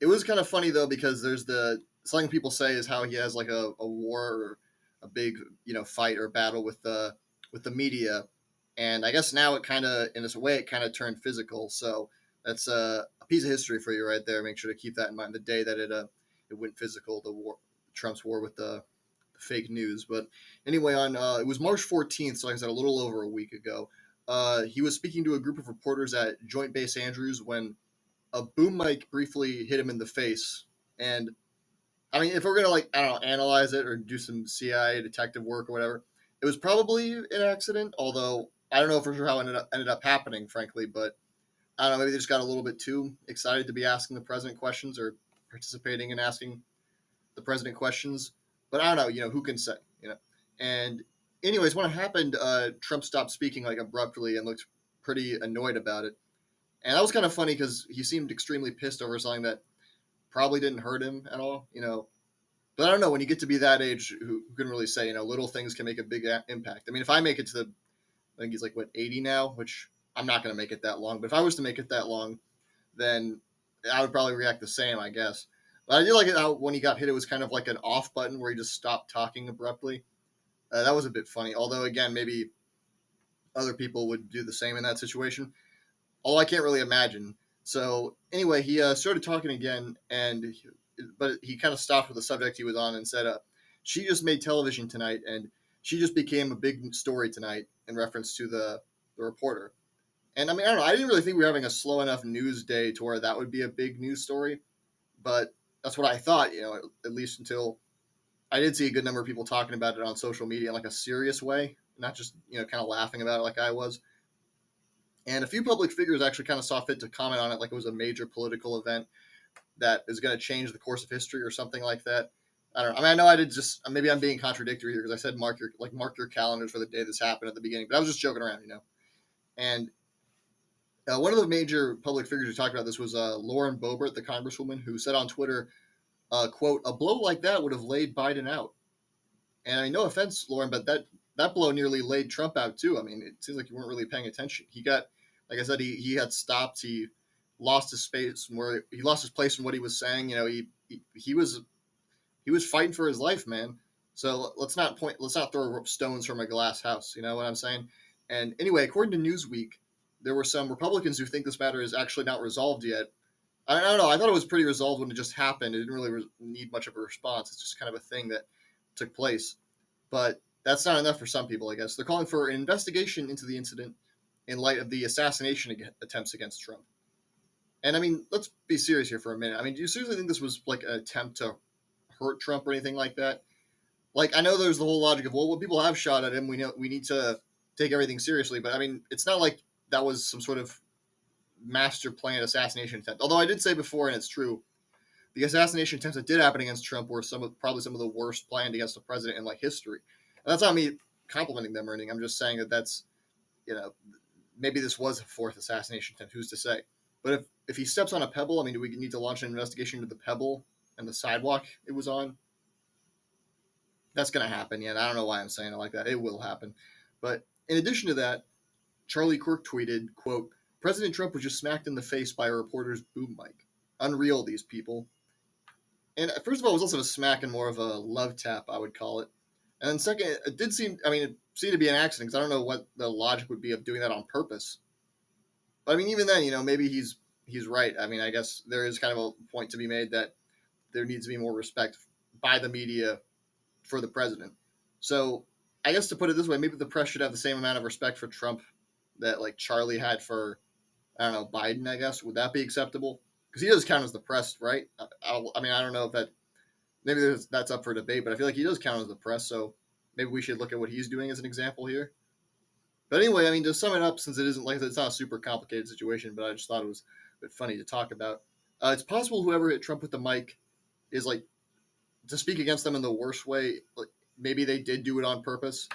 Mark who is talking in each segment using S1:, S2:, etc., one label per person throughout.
S1: it was kind of funny though because there's something people say is how he has like a war or a big fight or battle with the media, and I guess now it kind of in this way it kind of turned physical. So that's a piece of history for you right there. Make sure to keep that in mind. The day that it went physical, the war, Trump's war with the fake news. But anyway, on it was March 14th, so like I said, a little over a week ago. He was speaking to a group of reporters at Joint Base Andrews when a boom mic briefly hit him in the face. And I mean, if we're gonna like I don't know analyze it or do some CIA detective work or whatever, it was probably an accident. Although I don't know for sure how it ended up happening, frankly. But I don't know. Maybe they just got a little bit too excited to be asking the president questions or participating in asking the president questions. But I don't know. Who can say? And anyways, when it happened, Trump stopped speaking like abruptly and looked pretty annoyed about it. And that was kind of funny because he seemed extremely pissed over something that probably didn't hurt him at all. But I don't know, when you get to be that age, who can really say, little things can make a big impact. I mean, if I make it to I think he's like, what, 80 now, which I'm not going to make it that long. But if I was to make it that long, then I would probably react the same, I guess. But I do like it how when he got hit, it was kind of like an off button where he just stopped talking abruptly. That was a bit funny. Although, again, maybe other people would do the same in that situation. Although I can't really imagine. So anyway, he started talking again, but he kind of stopped with the subject he was on and said, "She just made television tonight, and she just became a big story tonight," in reference to the reporter. And I mean, I don't know. I didn't really think we were having a slow enough news day to where that would be a big news story, but that's what I thought. At least until I did see a good number of people talking about it on social media in like a serious way, not just kind of laughing about it like I was. And a few public figures actually kind of saw fit to comment on it like it was a major political event that is going to change the course of history or something like that. I don't know. I mean, I know I did just maybe I'm being contradictory here because I said mark your calendars for the day this happened at the beginning, but I was just joking around. And one of the major public figures who talked about this was Lauren Boebert, the congresswoman, who said on Twitter, "quote A blow like that would have laid Biden out." And I mean, no offense, Lauren, but that blow nearly laid Trump out too. I mean, it seems like you weren't really paying attention. He got, like I said, he had stopped. He lost his space where he lost his place in what he was saying. He was fighting for his life, man. So let's not throw stones from a glass house. You know what I'm saying? And anyway, according to Newsweek, there were some Republicans who think this matter is actually not resolved yet. I don't know. I thought it was pretty resolved when it just happened. It didn't really need much of a response. It's just kind of a thing that took place. But that's not enough for some people, I guess. They're calling for an investigation into the incident in light of the assassination attempts against Trump. And I mean, let's be serious here for a minute. I mean, do you seriously think this was like an attempt to hurt Trump or anything like that? Like, I know there's the whole logic of, well, when people have shot at him, we know we need to take everything seriously. But I mean, it's not like that was some sort of master planned assassination attempt. Although I did say before, and it's true, the assassination attempts that did happen against Trump were probably some of the worst planned against the president in like history. And that's not me complimenting them or anything. I'm just saying that that's you know maybe this was a fourth assassination attempt. Who's to say? But if he steps on a pebble, I mean, do we need to launch an investigation into the pebble and the sidewalk it was on? That's going to happen. Yeah, I don't know why I'm saying it like that. It will happen. But in addition to that, Charlie Kirk tweeted, quote, President Trump was just smacked in the face by a reporter's boom mic. Unreal, these people. And first of all, it was also a smack and more of a love tap, I would call it. And then second, it seemed to be an accident because I don't know what the logic would be of doing that on purpose. But I mean, even then, maybe he's right. I mean, I guess there is kind of a point to be made that there needs to be more respect by the media for the president. So I guess to put it this way, maybe the press should have the same amount of respect for Trump that like Charlie had for, I don't know, Biden, I guess. Would that be acceptable? Because he does count as the press, right? I don't know if that, maybe that's up for debate, but I feel like he does count as the press. So maybe we should look at what he's doing as an example here. But anyway, I mean, to sum it up, since it isn't like it's not a super complicated situation, but I just thought it was a bit funny to talk about. It's possible whoever hit Trump with the mic is like to speak against them in the worst way. Like maybe they did do it on purpose.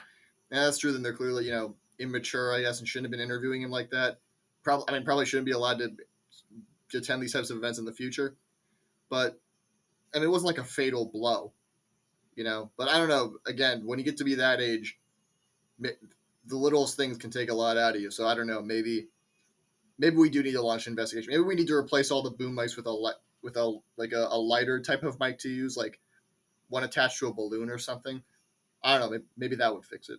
S1: And that's true. Then they're clearly, immature, I guess, and shouldn't have been interviewing him like that. Probably shouldn't be allowed to attend these types of events in the future. But I mean, it wasn't like a fatal blow. But I don't know. Again, when you get to be that age, the littlest things can take a lot out of you. So I don't know. Maybe maybe we do need to launch an investigation. Maybe we need to replace all the boom mics with a lighter type of mic to use, like one attached to a balloon or something. I don't know. Maybe that would fix it.